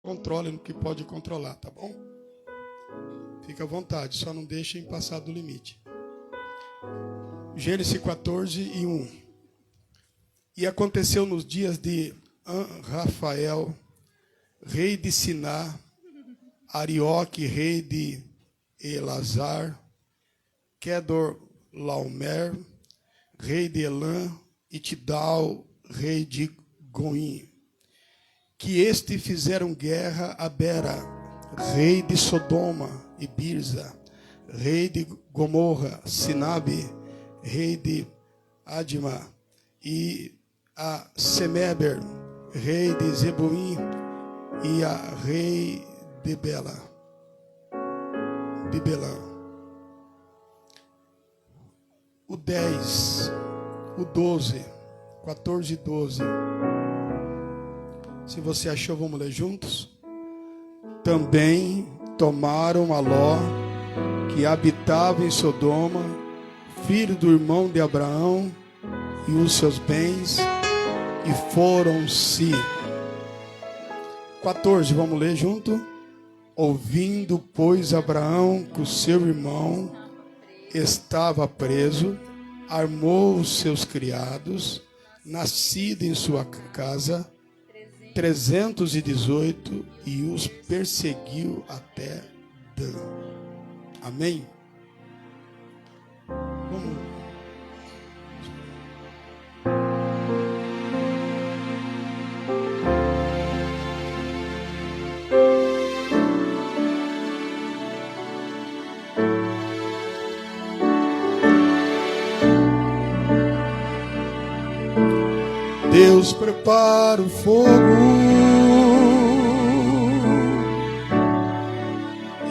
Controle no que pode controlar, tá bom? Fica à vontade, só não deixem passar do limite. Gênesis 14:1. E aconteceu nos dias de Rafael, rei de Siná, Arioque, rei de Elazar, Kedorlaomer, rei de Elã, e Tidal, rei de Goim, que fizeram guerra a Bera, rei de Sodoma, e Birza, rei de Gomorra, Sinabe, rei de Adma, e a Semeber, rei de Zeboim, e a rei de Belã. O 10, o 12, 14 e 12. Se você achou, vamos ler juntos. Também tomaram a Ló, que habitava em Sodoma, filho do irmão de Abraão, e os seus bens, e foram-se. 14, vamos ler junto. Ouvindo, pois, Abraão que o seu irmão estava preso, armou os seus criados, nascido em sua casa, 318, e os perseguiu até Dan. Amém? Vamos. Deus prepara o fogo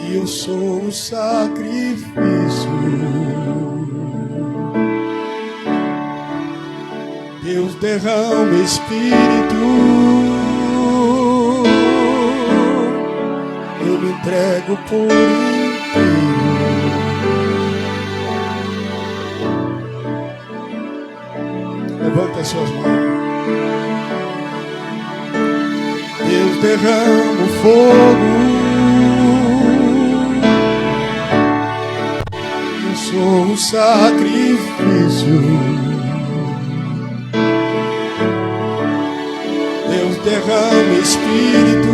e eu sou o sacrifício. Deus derrama Espírito, eu me entrego por inteiro. Levanta as suas mãos. Deus derrama o fogo, eu sou o sacrifício. Deus derrama Espírito,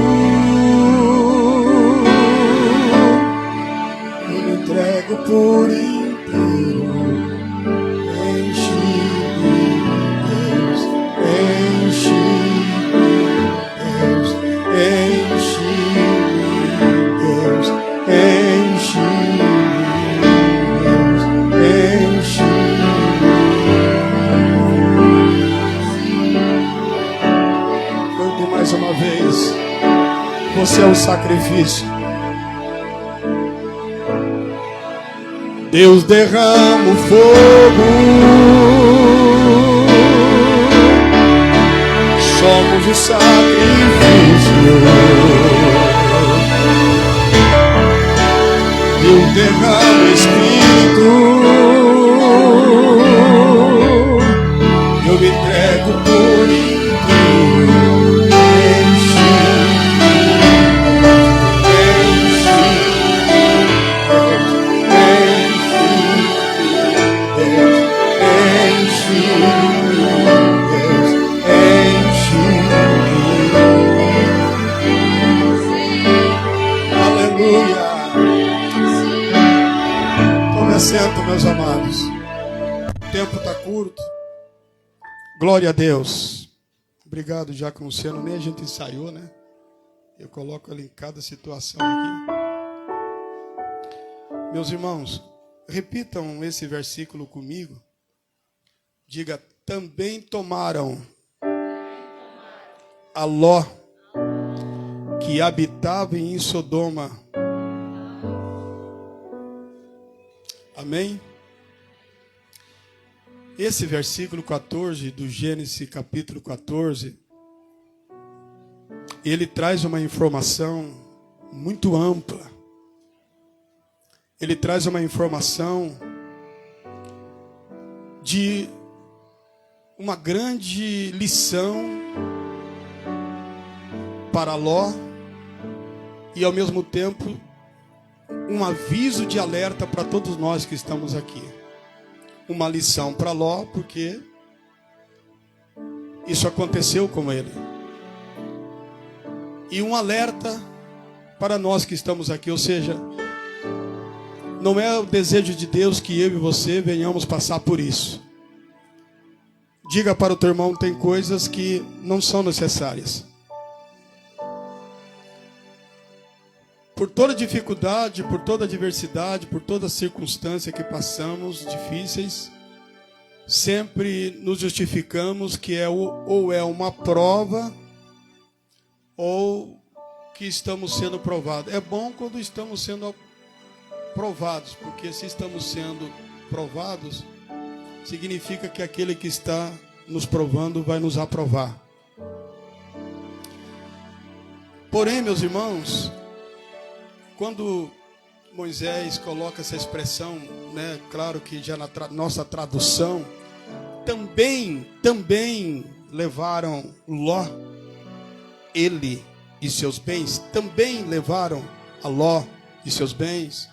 eu me entrego por inteiro. Você é o sacrifício. Deus derrama o fogo, somos o sacrifício. Deus derrama o Espírito, eu me entrego por inteiro. Assento, meus amados. O tempo está curto. Glória a Deus. Obrigado, Diácono Luciano. Nem a gente ensaiou, né? Eu coloco ele em cada situação aqui. Meus irmãos, repitam esse versículo comigo. Diga: também tomaram a Ló, que habitava em Sodoma. Amém? Esse versículo 14 do Gênesis capítulo 14, ele traz uma informação muito ampla. Ele traz uma informação de uma grande lição para Ló e ao mesmo tempo um aviso de alerta para todos nós que estamos aqui. Uma lição para Ló, porque isso aconteceu com ele. E um alerta para nós que estamos aqui, ou seja, não é o desejo de Deus que eu e você venhamos passar por isso. Diga para o teu irmão, tem coisas que não são necessárias. Por toda dificuldade, por toda adversidade, por toda circunstância que passamos, difíceis, sempre nos justificamos que ou é uma prova, ou que estamos sendo provados. É bom quando estamos sendo provados, porque se estamos sendo provados, significa que aquele que está nos provando vai nos aprovar. Porém, meus irmãos, quando Moisés coloca essa expressão, né, claro que já na nossa tradução, também levaram Ló, ele e seus bens, também levaram a Ló e seus bens.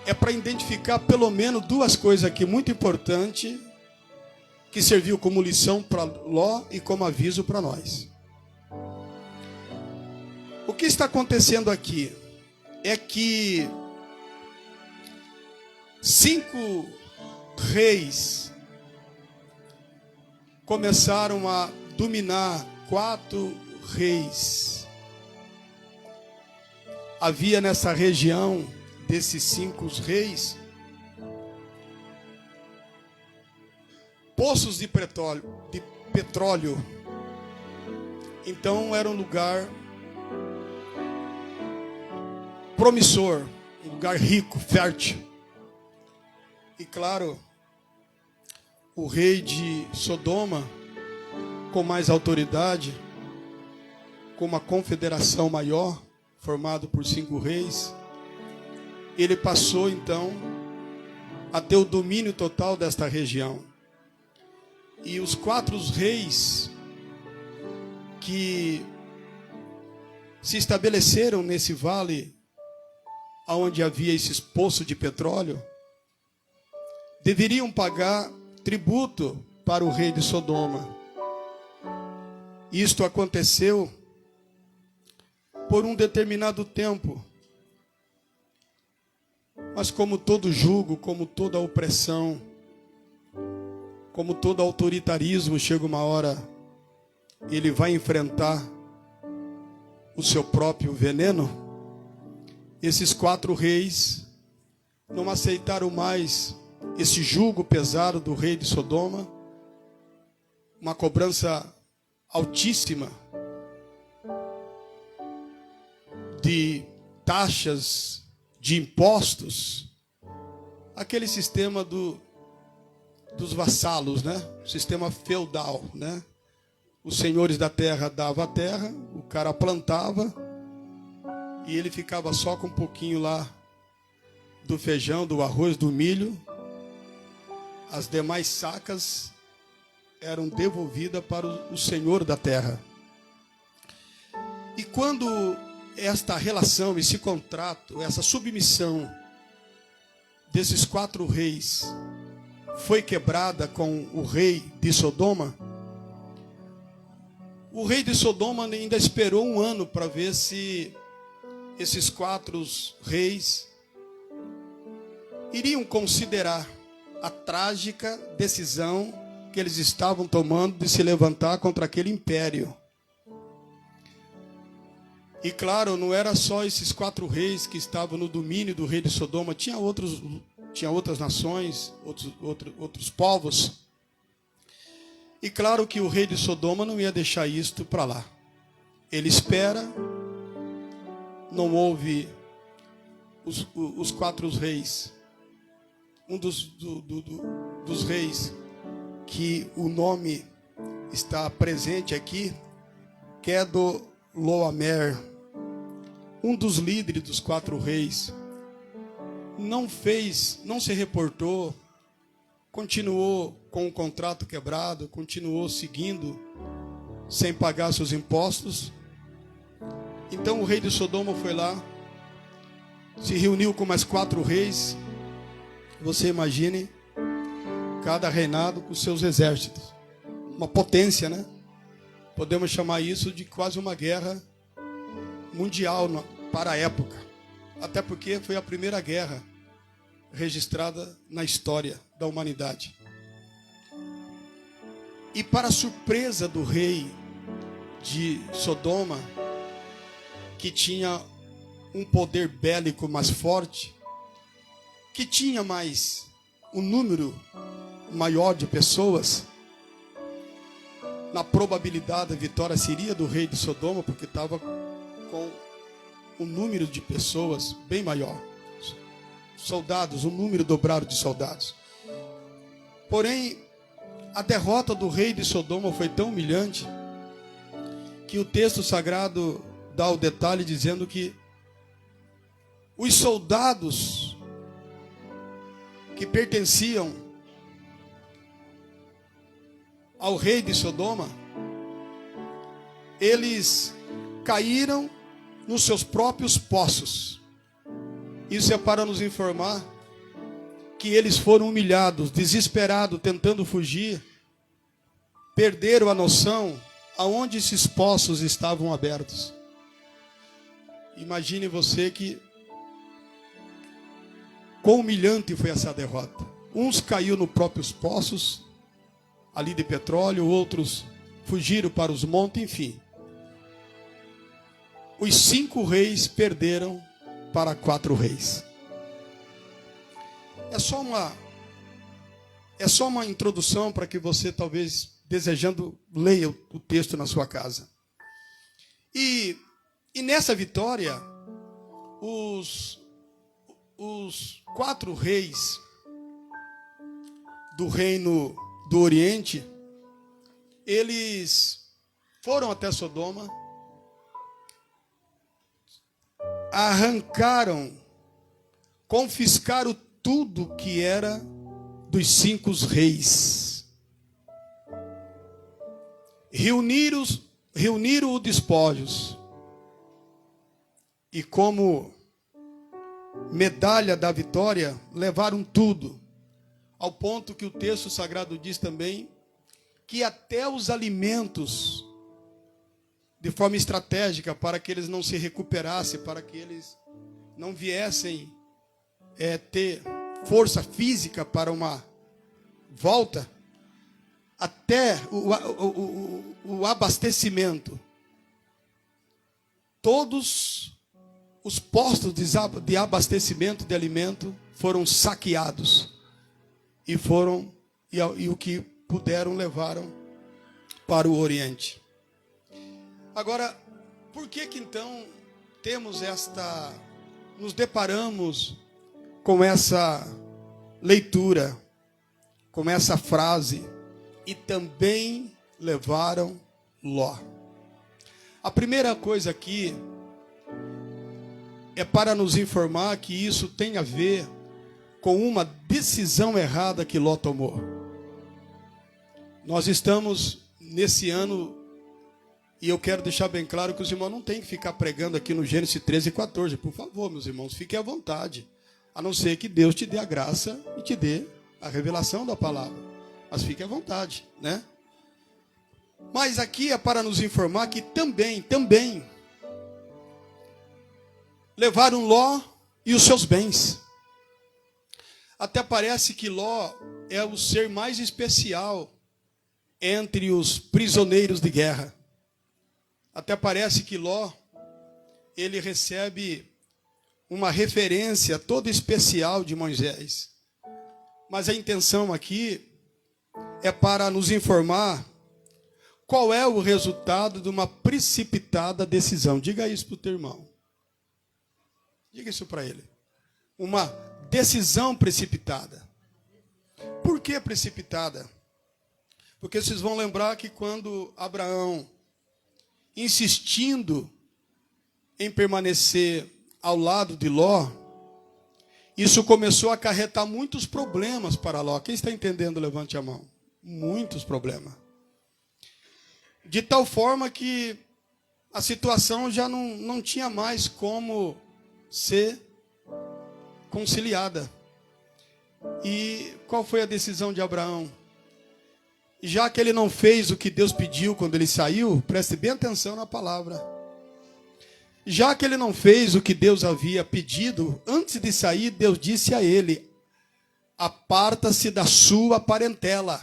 É para identificar pelo menos duas coisas aqui muito importantes, que serviu como lição para Ló e como aviso para nós. O que está acontecendo aqui é que 5 reis começaram a dominar 4 reis. Havia nessa região desses 5 reis poços de petróleo. Então era um lugar promissor, um lugar rico, fértil. E claro, o rei de Sodoma, com mais autoridade, com uma confederação maior, formado por 5 reis, ele passou então a ter o domínio total desta região. E os 4 reis que se estabeleceram nesse vale, onde havia esses poços de petróleo, deveriam pagar tributo para o rei de Sodoma. Isto aconteceu por um determinado tempo. Mas como todo jugo, como toda opressão, como todo autoritarismo, chega uma hora, ele vai enfrentar o seu próprio veneno. Esses 4 reis não aceitaram mais esse jugo pesado do rei de Sodoma, uma cobrança altíssima de taxas, de impostos, aquele sistema dos vassalos, né? O sistema feudal, né? Os senhores da terra davam a terra, o cara plantava e ele ficava só com um pouquinho lá do feijão, do arroz, do milho. As demais sacas eram devolvidas para o senhor da terra. E quando esta relação, esse contrato, essa submissão desses 4 reis foi quebrada com o rei de Sodoma, o rei de Sodoma ainda esperou 1 ano para ver se esses 4 reis iriam considerar a trágica decisão que eles estavam tomando de se levantar contra aquele império. E claro, não era só esses 4 reis que estavam no domínio do rei de Sodoma, tinha outras nações, outros povos. E claro que o rei de Sodoma não ia deixar isto para lá. Ele espera, não houve os 4 reis. Um dos reis, que o nome está presente aqui, Quedorlaomer, um dos líderes dos 4 reis, não se reportou, continuou com o contrato quebrado, continuou seguindo sem pagar seus impostos. Então o rei de Sodoma foi lá, se reuniu com mais 4 reis. Você imagine, cada reinado com seus exércitos. Uma potência, né? Podemos chamar isso de quase uma guerra mundial para a época. Até porque foi a primeira guerra registrada na história da humanidade. E para surpresa do rei de Sodoma, que tinha um poder bélico mais forte, que tinha mais um número maior de pessoas, na probabilidade da vitória seria do rei de Sodoma, porque estava com um número de pessoas bem maior. Soldados, um número dobrado de soldados. Porém, a derrota do rei de Sodoma foi tão humilhante que o texto sagrado dá o detalhe dizendo que os soldados que pertenciam ao rei de Sodoma, eles caíram nos seus próprios poços. Isso é para nos informar que eles foram humilhados, desesperados, tentando fugir, perderam a noção aonde esses poços estavam abertos. Imagine você que quão humilhante foi essa derrota. Uns caíram nos próprios poços ali de petróleo, outros fugiram para os montes, enfim. Os 5 reis perderam para 4 reis. É só uma introdução para que você, talvez, desejando, leia o texto na sua casa. E nessa vitória, os 4 reis do reino do Oriente, eles foram até Sodoma, arrancaram, confiscaram tudo que era dos 5 reis. Reuniram os despojos. E como medalha da vitória, levaram tudo. Ao ponto que o texto sagrado diz também que até os alimentos, de forma estratégica, para que eles não se recuperassem, para que eles não viessem ter força física para uma volta, até o abastecimento. Todos os postos de abastecimento de alimento foram saqueados e o que puderam levaram para o Oriente. Agora, por que então nos deparamos com essa leitura, com essa frase, e também levaram Ló? A primeira coisa aqui é para nos informar que isso tem a ver com uma decisão errada que Ló tomou. Nós estamos nesse ano, e eu quero deixar bem claro que os irmãos não têm que ficar pregando aqui no Gênesis 13 e 14. Por favor, meus irmãos, fiquem à vontade. A não ser que Deus te dê a graça e te dê a revelação da palavra. Mas fique à vontade, né? Mas aqui é para nos informar que também levaram Ló e os seus bens. Até parece que Ló é o ser mais especial entre os prisioneiros de guerra. Até parece que Ló, ele recebe uma referência toda especial de Moisés. Mas a intenção aqui é para nos informar qual é o resultado de uma precipitada decisão. Diga isso para o teu irmão. Diga isso para ele. Uma decisão precipitada. Por que precipitada? Porque vocês vão lembrar que quando Abraão, insistindo em permanecer ao lado de Ló, isso começou a acarretar muitos problemas para Ló. Quem está entendendo, levante a mão. Muitos problemas. De tal forma que a situação já não tinha mais como ser conciliada. E qual foi a decisão de Abraão? Já que ele não fez o que Deus pediu quando ele saiu, preste bem atenção na palavra. Já que ele não fez o que Deus havia pedido, antes de sair, Deus disse a ele: aparta-se da sua parentela.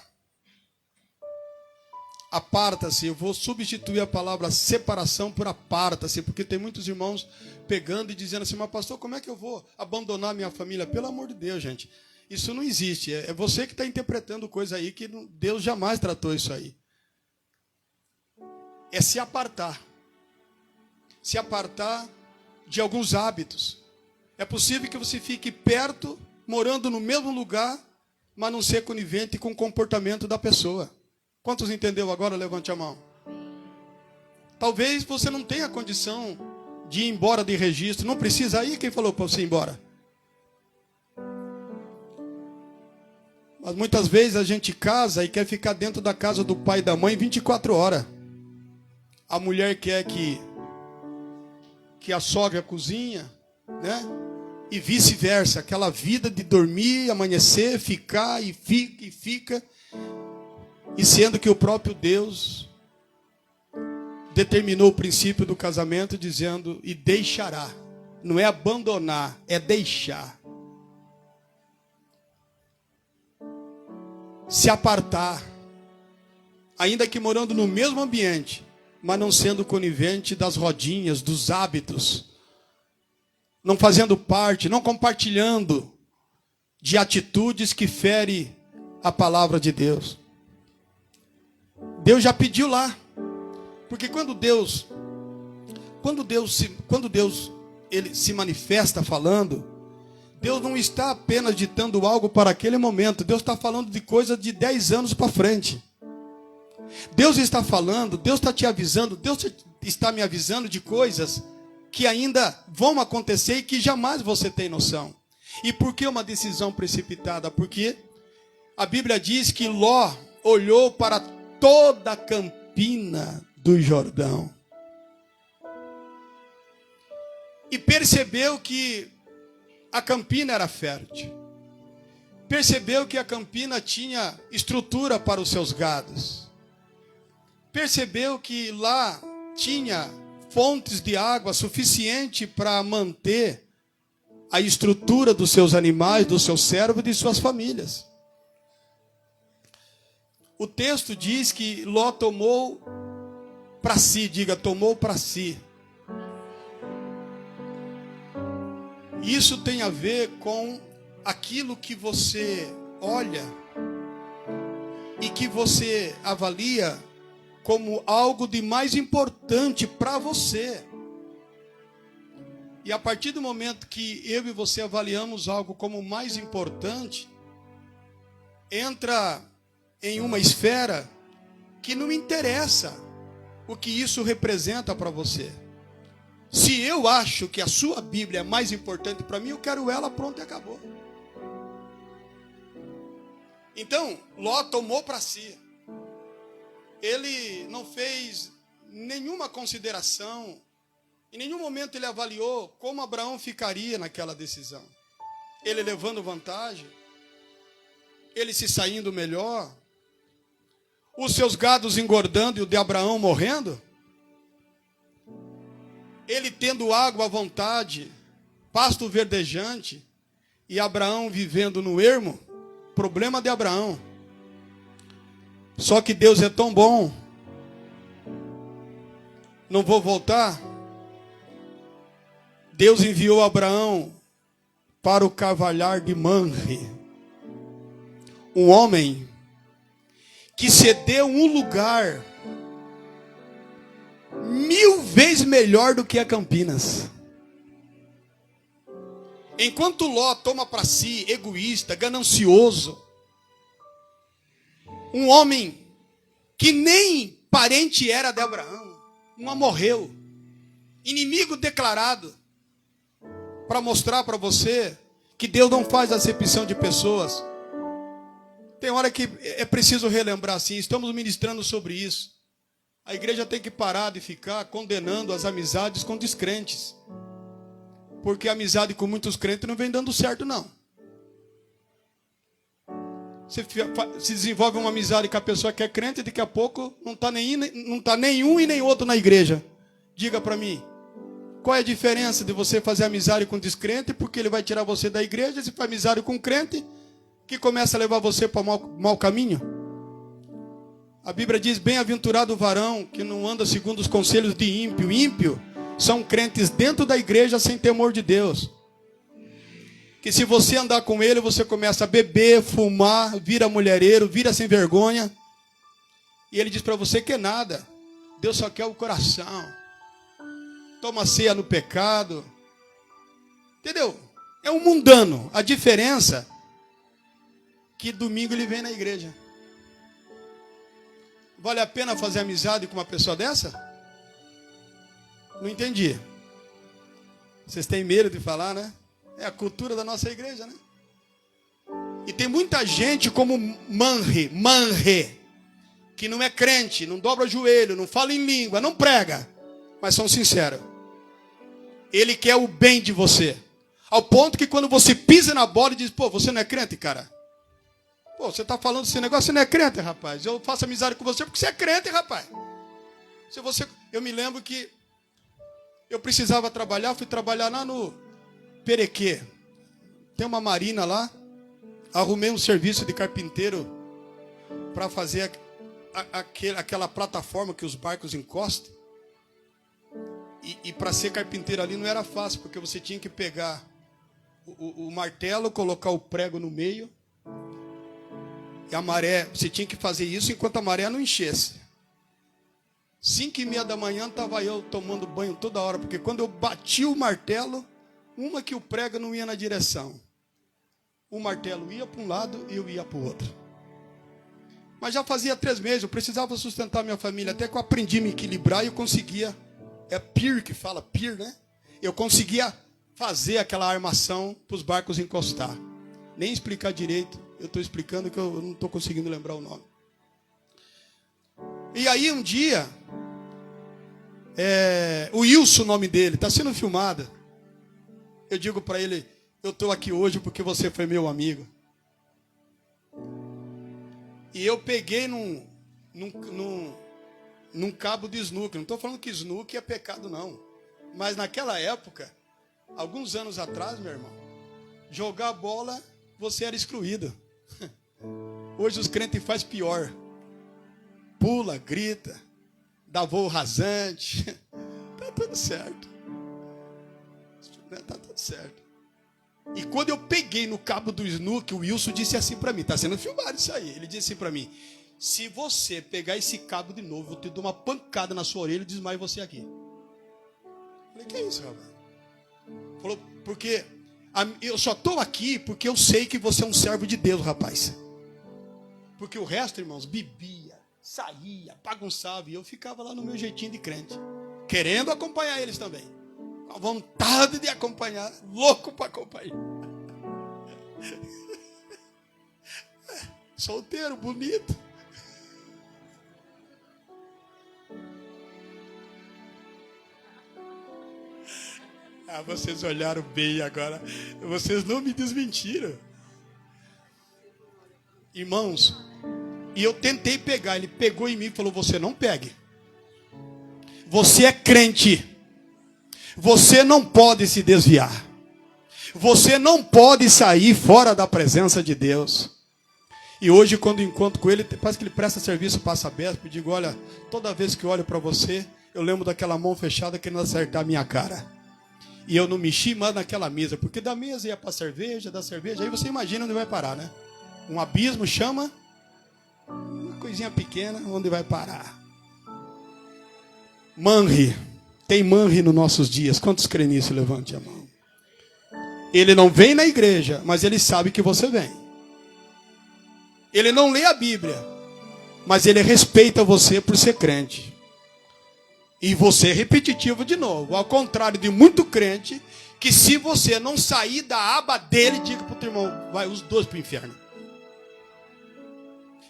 Aparta-se, eu vou substituir a palavra separação por aparta-se, porque tem muitos irmãos pegando e dizendo assim: mas pastor, como é que eu vou abandonar minha família? Pelo amor de Deus, gente, isso não existe. É você que está interpretando coisa aí que Deus jamais tratou isso aí. É se apartar. Se apartar de alguns hábitos. É possível que você fique perto, morando no mesmo lugar, mas não ser conivente com o comportamento da pessoa. Quantos entendeu agora? Levante a mão. Talvez você não tenha condição de ir embora de registro. Não precisa ir. Quem falou para você ir embora? Mas muitas vezes a gente casa e quer ficar dentro da casa do pai e da mãe 24 horas. A mulher quer que a sogra cozinha, né? E vice-versa. Aquela vida de dormir, amanhecer, ficar e fica e fica. E sendo que o próprio Deus determinou o princípio do casamento dizendo: e deixará. Não é abandonar, é deixar. Se apartar. Ainda que morando no mesmo ambiente, mas não sendo conivente das rodinhas, dos hábitos. Não fazendo parte, não compartilhando de atitudes que ferem a palavra de Deus. Deus já pediu lá. Porque quando Deus ele se manifesta falando, Deus não está apenas ditando algo para aquele momento. Deus está falando de coisa de 10 anos para frente. Deus está falando, Deus está te avisando, Deus está me avisando de coisas que ainda vão acontecer e que jamais você tem noção. E por que uma decisão precipitada? Porque a Bíblia diz que Ló olhou para toda a campina do Jordão e percebeu que a campina era fértil. Percebeu que a campina tinha estrutura para os seus gados. Percebeu que lá tinha fontes de água suficiente para manter a estrutura dos seus animais, do seu servo e de suas famílias. O texto diz que Ló tomou para si, diga, tomou para si. Isso tem a ver com aquilo que você olha e que você avalia como algo de mais importante para você. E a partir do momento que eu e você avaliamos algo como mais importante, entra em uma esfera que não interessa o que isso representa para você. Se eu acho que a sua Bíblia é mais importante para mim, eu quero ela, pronto, e acabou. Então, Ló tomou para si. Ele não fez nenhuma consideração, em nenhum momento ele avaliou como Abraão ficaria naquela decisão. Ele levando vantagem, ele se saindo melhor, os seus gados engordando e o de Abraão morrendo, ele tendo água à vontade, pasto verdejante, e Abraão vivendo no ermo. Problema de Abraão. Só que Deus é tão bom. Não vou voltar. Deus enviou Abraão para o carvalhar de Mamre, um homem que cedeu um lugar 1000 vezes melhor do que a Campinas. Enquanto Ló toma para si, egoísta, ganancioso, um homem que nem parente era de Abraão, morreu, inimigo declarado, para mostrar para você que Deus não faz acepção de pessoas. Tem hora que é preciso relembrar assim, estamos ministrando sobre isso. A igreja tem que parar de ficar condenando as amizades com descrentes. Porque a amizade com muitos crentes não vem dando certo, não. Você se desenvolve uma amizade com a pessoa que é crente e daqui a pouco não está nenhum e nem outro na igreja. Diga para mim, qual é a diferença de você fazer amizade com descrente, porque ele vai tirar você da igreja, e se faz amizade com crente, que começa a levar você para mau caminho? A Bíblia diz, bem-aventurado o varão que não anda segundo os conselhos de ímpio. Ímpio são crentes dentro da igreja sem temor de Deus. Que se você andar com ele, você começa a beber, fumar, vira mulhereiro, vira sem vergonha. E ele diz para você que é nada. Deus só quer o coração. Toma ceia no pecado. Entendeu? É um mundano. A diferença é que domingo ele vem na igreja. Vale a pena fazer amizade com uma pessoa dessa? Não entendi. Vocês têm medo de falar, né? É a cultura da nossa igreja, né? E tem muita gente como manre, que não é crente, não dobra o joelho, não fala em língua, não prega, mas são sinceros. Ele quer o bem de você. Ao ponto que quando você pisa na bola e diz, pô, você não é crente, cara? Pô, você está falando desse negócio, você não é crente, rapaz. Eu faço amizade com você porque você é crente, rapaz. Eu me lembro que eu precisava trabalhar, fui trabalhar lá no Perequê. Tem uma marina lá. Arrumei um serviço de carpinteiro para fazer aquela plataforma que os barcos encostam. E para ser carpinteiro ali não era fácil, porque você tinha que pegar o martelo, colocar o prego no meio. E a maré, você tinha que fazer isso enquanto a maré não enchesse. 5:30 da manhã estava eu tomando banho toda hora, porque quando eu bati o martelo, uma que o prego não ia na direção. O martelo ia para um lado e eu ia para o outro. Mas já fazia 3 meses, eu precisava sustentar minha família, até que eu aprendi a me equilibrar e eu conseguia, é pier que fala, pier, né? Eu conseguia fazer aquela armação para os barcos encostar. Nem explicar direito. Eu estou explicando que eu não estou conseguindo lembrar o nome. E aí um dia, o Wilson, o nome dele, está sendo filmado. Eu digo para ele, eu estou aqui hoje porque você foi meu amigo. E eu peguei num cabo de snooker. Não estou falando que snooker é pecado, não. Mas naquela época, alguns anos atrás, meu irmão, jogar bola, você era excluído. Hoje os crentes fazem pior. Pula, grita, dá voo rasante. Tá tudo certo. Tá tudo certo. E quando eu peguei no cabo do snooker, o Wilson disse assim para mim, está sendo filmado isso aí. Ele disse assim para mim, se você pegar esse cabo de novo, eu te dou uma pancada na sua orelha e desmaio você aqui. Eu falei, que é isso, rapaz? Falou, porque eu só estou aqui porque eu sei que você é um servo de Deus, rapaz. Porque o resto, irmãos, bebia, saía, bagunçava. E eu ficava lá no meu jeitinho de crente. Querendo acompanhar eles também. Com vontade de acompanhar. Louco para acompanhar. Solteiro, bonito. Vocês olharam bem agora. Vocês não me desmentiram. Irmãos, e eu tentei pegar. Ele pegou em mim e falou, você não pegue. Você é crente. Você não pode se desviar. Você não pode sair fora da presença de Deus. E hoje, quando encontro com ele, parece que ele presta serviço, passa aberto. Eu digo, olha, toda vez que eu olho para você, eu lembro daquela mão fechada querendo acertar a minha cara. E eu não mexi mais naquela mesa, porque da mesa ia para cerveja, da cerveja, aí você imagina onde vai parar, né? Um abismo chama uma coisinha pequena, onde vai parar. Manre, tem manre nos nossos dias. Quantos creem nisso? Levante a mão. Ele não vem na igreja, mas ele sabe que você vem. Ele não lê a Bíblia, mas ele respeita você por ser crente. E você é repetitivo de novo. Ao contrário de muito crente, que se você não sair da aba dele, diga para o teu irmão, vai os dois para o inferno.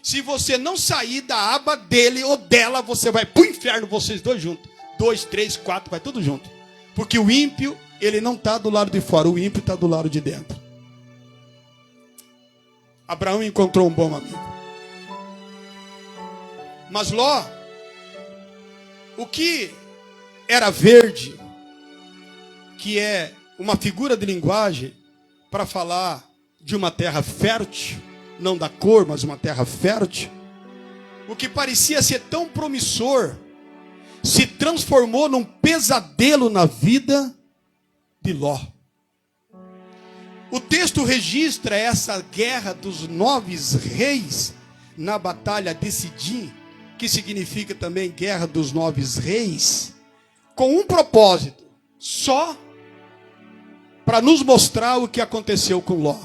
Se você não sair da aba dele ou dela, você vai para o inferno, vocês dois juntos. 2, 3, 4, vai tudo junto. Porque o ímpio, ele não está do lado de fora, o ímpio está do lado de dentro. Abraão encontrou um bom amigo. Mas Ló, o que era verde, que é uma figura de linguagem para falar de uma terra fértil, não da cor, mas uma terra fértil, o que parecia ser tão promissor, se transformou num pesadelo na vida de Ló. O texto registra essa guerra dos 9 reis na batalha de Sidim, que significa também guerra dos 9 reis, com um propósito, só para nos mostrar o que aconteceu com Ló.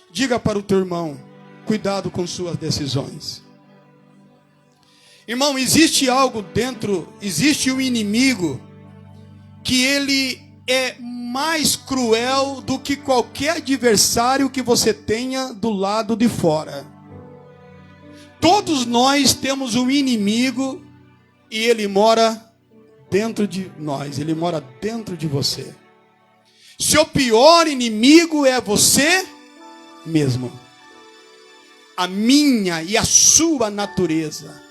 Diga para o teu irmão, cuidado com suas decisões. Irmão, existe algo dentro, existe um inimigo que ele é mais cruel do que qualquer adversário que você tenha do lado de fora. Todos nós temos um inimigo e ele mora dentro de nós, ele mora dentro de você. Seu pior inimigo é você mesmo. A minha e a sua natureza.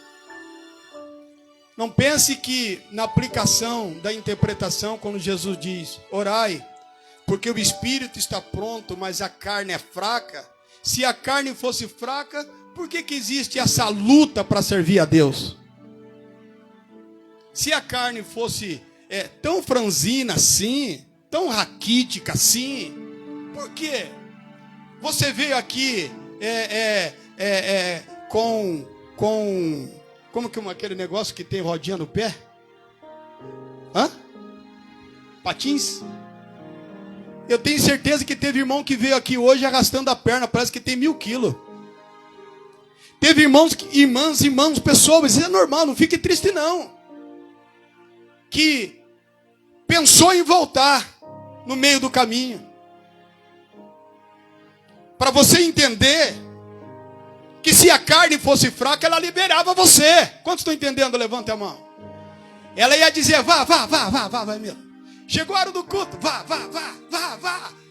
Não pense que na aplicação da interpretação, quando Jesus diz, orai, porque o espírito está pronto, mas a carne é fraca. Se a carne fosse fraca, por que existe essa luta para servir a Deus? Se a carne fosse tão franzina assim, tão raquítica assim, por quê? Você veio aqui como que aquele negócio que tem rodinha no pé? Hã? Patins? Eu tenho certeza que teve irmão que veio aqui hoje arrastando a perna, parece que tem 1000 quilos. Teve irmãs, pessoas, isso é normal, não fique triste não. Que pensou em voltar no meio do caminho. Para você entender que se a carne fosse fraca, ela liberava você. Quantos estão entendendo? Levanta a mão. Ela ia dizer, vá mesmo. Chegou a hora do culto, vá.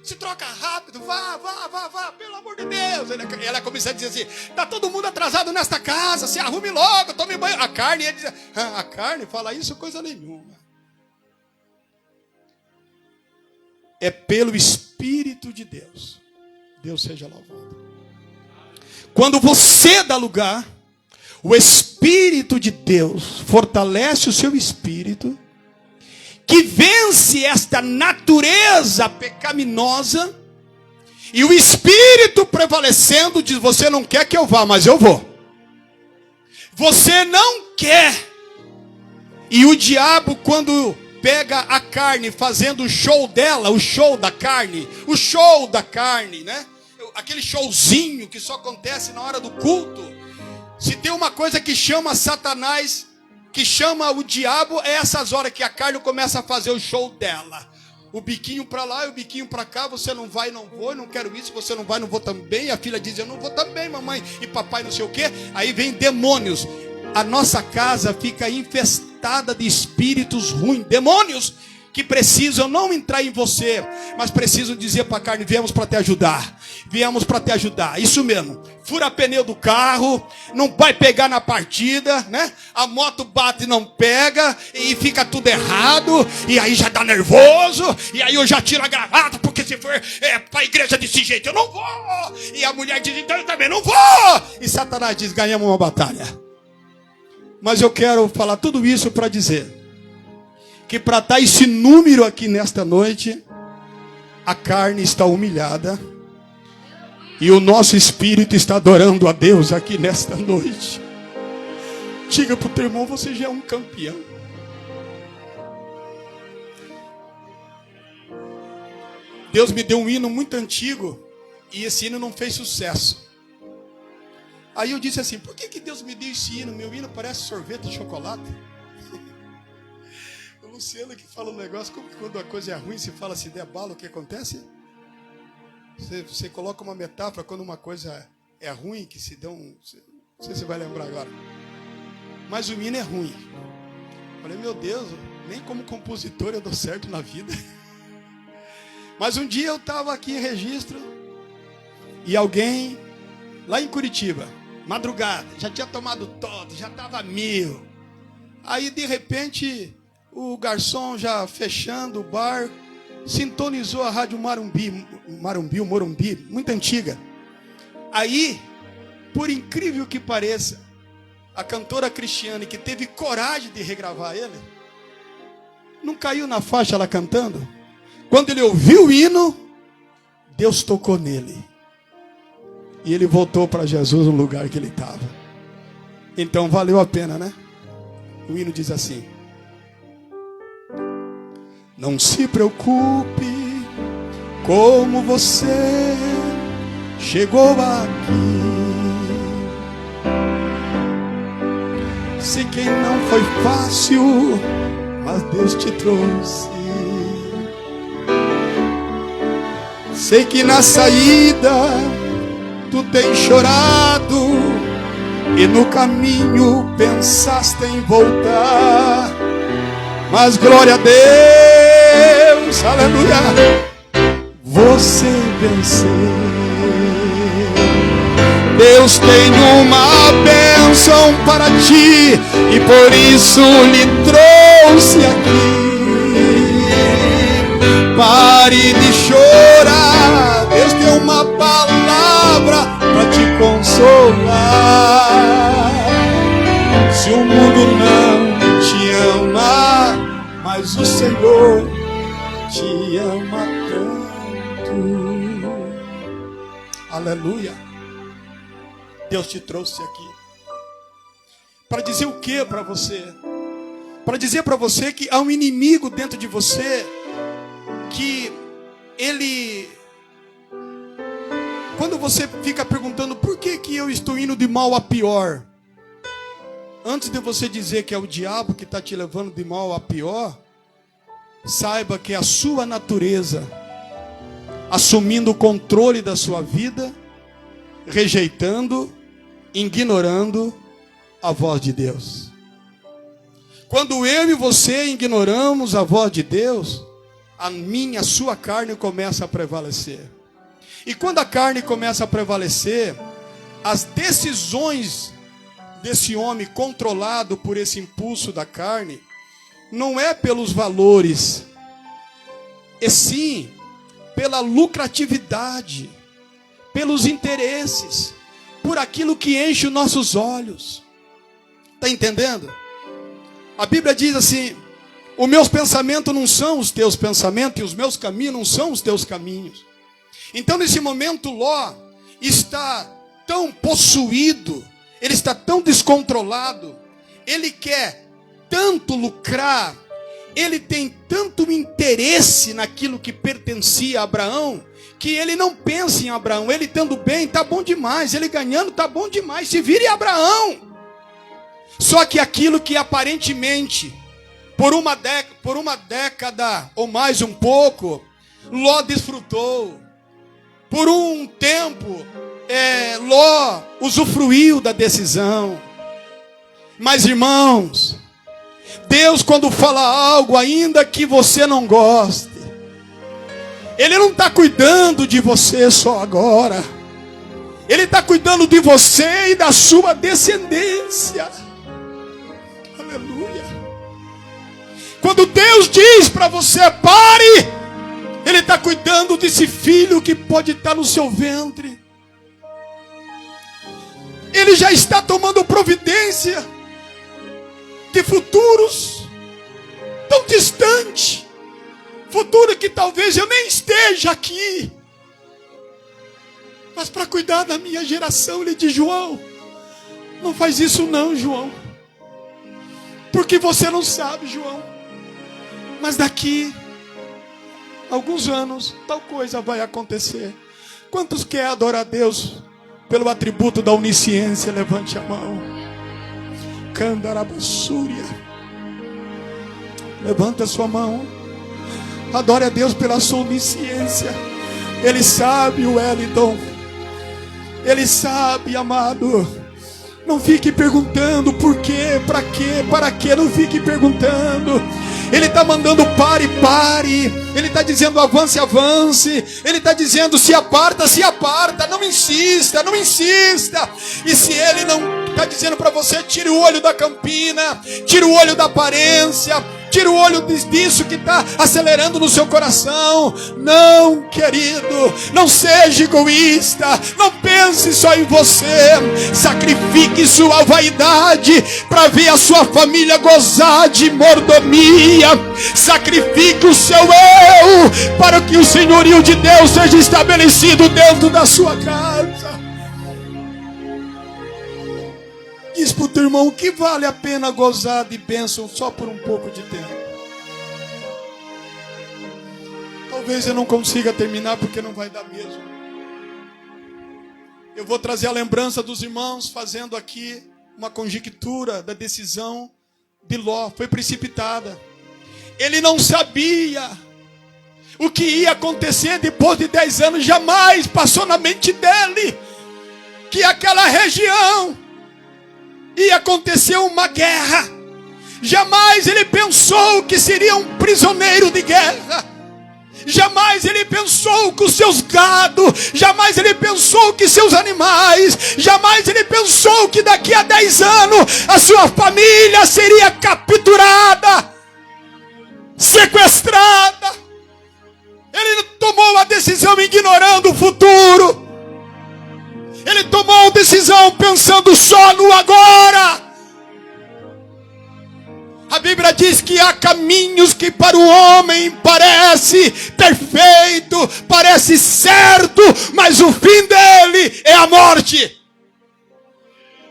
Se troca rápido, vá, pelo amor de Deus. Ela começa a dizer assim, tá todo mundo atrasado nesta casa, se arrume logo, tome banho. A carne ia dizer, a carne fala isso, coisa nenhuma. É pelo Espírito de Deus. Deus seja louvado. Quando você dá lugar, o Espírito de Deus fortalece o seu espírito, que vence esta natureza pecaminosa, e o Espírito prevalecendo diz, você não quer que eu vá, mas eu vou. Você não quer. E o diabo, quando pega a carne fazendo o show dela, o show da carne, né? Aquele showzinho que só acontece na hora do culto. Se tem uma coisa que chama Satanás, que chama o diabo, é essas horas que a carne começa a fazer o show dela. O biquinho para lá e o biquinho para cá, você não vai, não vou, eu não quero isso, você não vai, não vou também. A filha diz, eu não vou também, mamãe, e papai não sei o quê. Aí vem demônios. A nossa casa fica infestada de espíritos ruins, demônios que precisam não entrar em você, mas precisam dizer para a carne, viemos para te ajudar. Viemos para te ajudar, isso mesmo. Fura pneu do carro, não vai pegar na partida, né? A moto bate e não pega, e fica tudo errado, e aí já dá nervoso, e aí eu já tiro a gravata, porque se for para a igreja desse jeito eu não vou. E a mulher diz, então eu também não vou. E Satanás diz, ganhamos uma batalha. Mas eu quero falar tudo isso para dizer que para estar esse número aqui nesta noite, a carne está humilhada e o nosso espírito está adorando a Deus aqui nesta noite. Diga para o teu irmão, você já é um campeão. Deus me deu um hino muito antigo e esse hino não fez sucesso. Aí eu disse assim, por que Deus me deu esse hino? Meu hino parece sorvete de chocolate. O Luciano que fala um negócio, como que quando a coisa é ruim, se fala se der bala, o que acontece? Você coloca uma metáfora, quando uma coisa é ruim, que se dão... Não sei se você vai lembrar agora. Mas o hino é ruim. Falei, meu Deus, nem como compositor eu dou certo na vida. Mas um dia eu estava aqui em Registro e alguém lá em Curitiba, madrugada, já tinha tomado todo, já estava 1000. Aí de repente o garçom já fechando o bar, sintonizou a rádio Morumbi, muito antiga. Aí, por incrível que pareça, a cantora Cristiane, que teve coragem de regravar ele, não caiu na faixa ela cantando? Quando ele ouviu o hino, Deus tocou nele. E ele voltou para Jesus no lugar que ele estava. Então valeu a pena, né? O hino diz assim: não se preocupe como você chegou aqui. Sei que não foi fácil, mas Deus te trouxe. Sei que na saída tu tens chorado e no caminho pensaste em voltar. Mas glória a Deus, aleluia, você venceu. Deus tem uma bênção para ti e por isso lhe trouxe aqui. Pare de chorar, Deus tem uma palavra para te consolar. Se o mundo não te ama, mas o Senhor te ama tanto. Aleluia. Deus te trouxe aqui para dizer o que para você? Para dizer para você que há um inimigo dentro de você, que ele, quando você fica perguntando por que eu estou indo de mal a pior, antes de você dizer que é o diabo que está te levando de mal a pior, saiba que é a sua natureza assumindo o controle da sua vida, rejeitando, ignorando a voz de Deus. Quando eu e você ignoramos a voz de Deus, a sua carne começa a prevalecer. E quando a carne começa a prevalecer, as decisões desse homem controlado por esse impulso da carne, não é pelos valores, e sim pela lucratividade, pelos interesses, por aquilo que enche os nossos olhos. Está entendendo? A Bíblia diz assim: os meus pensamentos não são os teus pensamentos, e os meus caminhos não são os teus caminhos. Então nesse momento Ló está tão possuído, ele está tão descontrolado, ele quer tanto lucrar, ele tem tanto interesse naquilo que pertencia a Abraão, que ele não pensa em Abraão. Ele estando bem, está bom demais, ele ganhando, está bom demais, se vire Abraão. Só que aquilo que aparentemente, por uma década ou mais um pouco, Ló desfrutou. Por um tempo, Ló usufruiu da decisão. Mas irmãos, Deus, quando fala algo, ainda que você não goste, Ele não está cuidando de você só agora. Ele está cuidando de você e da sua descendência. Aleluia. Quando Deus diz para você pare, Ele está cuidando desse filho que pode estar no seu ventre. Ele já está tomando providência de futuros tão distantes, futuro que talvez eu nem esteja aqui, mas para cuidar da minha geração. Ele diz: João, não faz isso não, João, porque você não sabe, João, mas daqui alguns anos tal coisa vai acontecer. Quantos querem adorar a Deus pelo atributo da onisciência? Levante a mão. Candarabassúria. Levanta a sua mão. Adore a Deus pela sua onisciência. Ele sabe, o Wellington, Ele sabe, amado. Não fique perguntando por quê, para quê, para quê. Não fique perguntando. Ele está mandando pare, pare. Ele está dizendo avance, avance. Ele está dizendo se aparta, se aparta. Não insista, não insista. E se ele não está dizendo para você, tire o olho da campina, tire o olho da aparência, tira o olho disso que está acelerando no seu coração. Não, querido, não seja egoísta. Não pense só em você. Sacrifique sua vaidade para ver a sua família gozar de mordomia. Sacrifique o seu eu para que o senhorio de Deus seja estabelecido dentro da sua casa. Diz para o teu irmão que vale a pena gozar de bênção só por um pouco de tempo. Talvez eu não consiga terminar porque não vai dar mesmo. Eu vou trazer a lembrança dos irmãos fazendo aqui uma conjectura da decisão de Ló. Foi precipitada. Ele não sabia o que ia acontecer depois de 10 anos. Jamais passou na mente dele que aquela região ia acontecer uma guerra. Jamais ele pensou que seria um prisioneiro de guerra. Jamais ele pensou que os seus gados, jamais ele pensou que seus animais, jamais ele pensou que daqui a 10 anos a sua família seria capturada, sequestrada. Ele tomou a decisão ignorando o futuro. Ele tomou a decisão pensando só no agora. A Bíblia diz que há caminhos que para o homem parece perfeito, parece certo, mas o fim dele é a morte.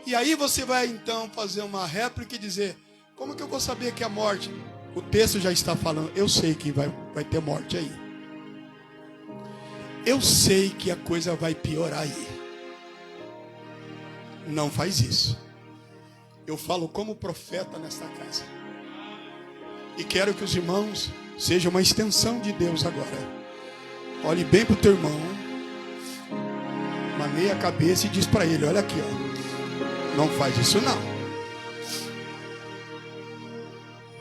E aí você vai então fazer uma réplica e dizer, como que eu vou saber que é a morte? O texto já está falando, eu sei que vai ter morte aí. Eu sei que a coisa vai piorar aí. Não faz isso. Eu falo como profeta nesta casa. E quero que os irmãos sejam uma extensão de Deus agora. Olhe bem para o teu irmão. Maneia a cabeça e diz para ele, olha aqui, ó. Não faz isso não.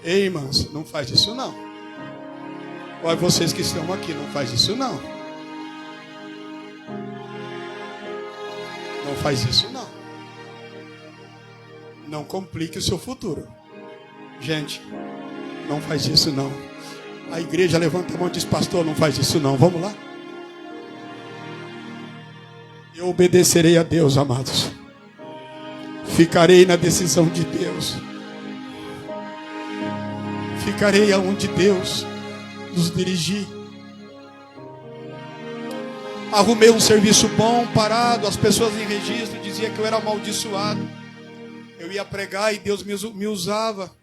Ei, irmãos, não faz isso não. Olha vocês que estão aqui, não faz isso não. Não faz isso não. Não complique o seu futuro. Gente, não faz isso não. A igreja levanta a mão e diz, pastor, não faz isso não. Vamos lá? Eu obedecerei a Deus, amados. Ficarei na decisão de Deus. Ficarei aonde Deus nos dirigir. Arrumei um serviço bom, parado. As pessoas em registro diziam que eu era amaldiçoado. Eu ia pregar e Deus me usava.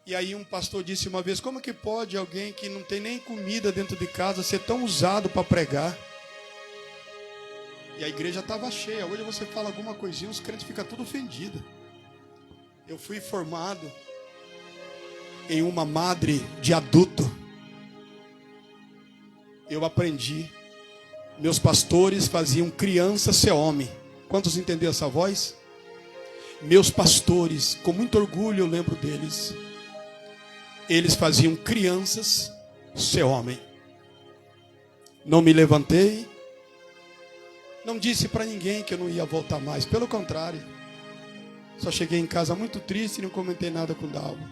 E aí um pastor disse uma vez, como que pode alguém que não tem nem comida dentro de casa ser tão usado para pregar? E a igreja estava cheia. Hoje você fala alguma coisinha, os crentes ficam tudo ofendidos. Eu fui formado em uma madre de adulto. Eu aprendi. Meus pastores faziam criança ser homem. Quantos entenderam essa voz? Meus pastores, com muito orgulho eu lembro deles. Eles faziam crianças ser homem. Não me levantei. Não disse para ninguém que eu não ia voltar mais. Pelo contrário. Só cheguei em casa muito triste e não comentei nada com Dalva.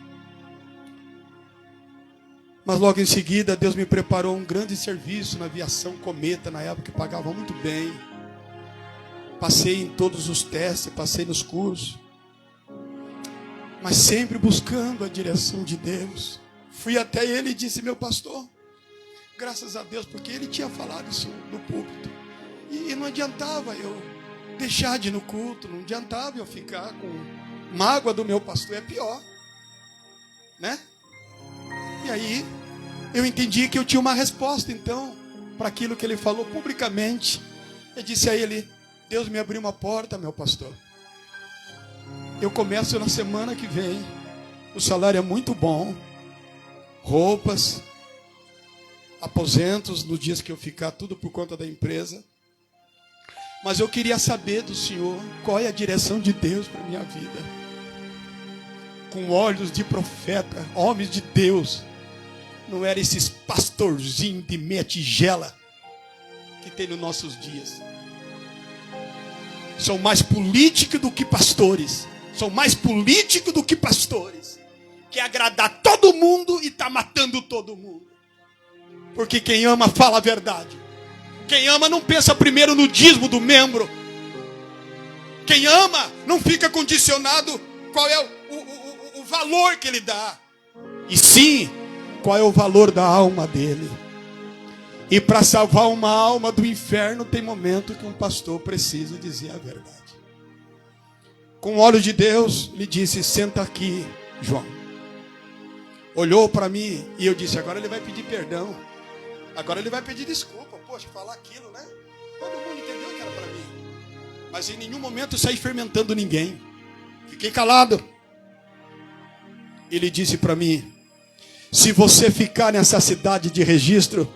Mas logo em seguida Deus me preparou um grande serviço na aviação Cometa, na época que pagava muito bem. Passei em todos os testes, passei nos cursos. Mas sempre buscando a direção de Deus. Fui até ele e disse, meu pastor, graças a Deus, porque ele tinha falado isso no púlpito. E não adiantava eu deixar de ir no culto, não adiantava eu ficar com mágoa do meu pastor, é pior. Né? E aí, eu entendi que eu tinha uma resposta, então, para aquilo que ele falou publicamente. Eu disse a ele, Deus me abriu uma porta, meu pastor. Eu começo na semana que vem. O salário é muito bom. Roupas, aposentos nos dias que eu ficar, tudo por conta da empresa. Mas eu queria saber do Senhor qual é a direção de Deus para a minha vida. Com olhos de profeta, homens de Deus. Não eram esses pastorzinhos de meia tigela que tem nos nossos dias. São mais políticos do que pastores. São mais políticos do que pastores. Quer agradar todo mundo e está matando todo mundo. Porque quem ama fala a verdade. Quem ama não pensa primeiro no dízimo do membro. Quem ama não fica condicionado qual é o valor que ele dá. E sim, qual é o valor da alma dele. E para salvar uma alma do inferno, tem momento que um pastor precisa dizer a verdade. Com o olho de Deus, lhe disse: senta aqui, João. Olhou para mim e eu disse: agora ele vai pedir perdão. Agora ele vai pedir desculpa. Poxa, falar aquilo, né? Todo mundo entendeu que era para mim. Mas em nenhum momento eu saí fermentando ninguém. Fiquei calado. Ele disse para mim: se você ficar nessa cidade de registro,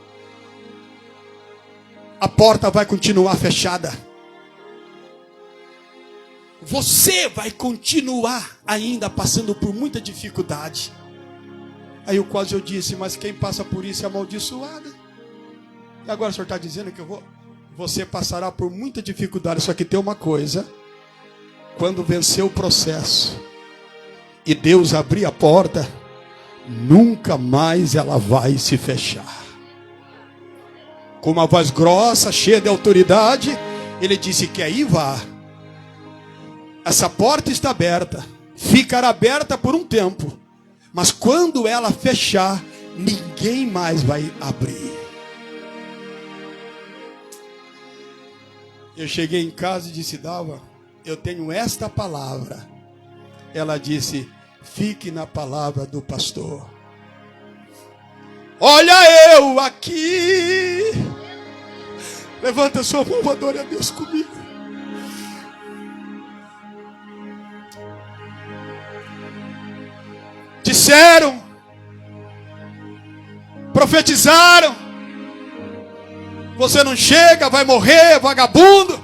a porta vai continuar fechada. Você vai continuar ainda passando por muita dificuldade. Aí eu disse: mas quem passa por isso é amaldiçoado. E agora o senhor está dizendo que você passará por muita dificuldade. Só que tem uma coisa: quando vencer o processo e Deus abrir a porta, nunca mais ela vai se fechar. Com uma voz grossa, cheia de autoridade, ele disse: que aí vá. Essa porta está aberta, ficará aberta por um tempo, mas quando ela fechar, ninguém mais vai abrir. Eu cheguei em casa e disse: Dalva, eu tenho esta palavra. Ela disse: fique na palavra do pastor. Olha eu aqui. Levanta sua mão, adore a Deus comigo. Disseram, profetizaram: você não chega, vai morrer, vagabundo.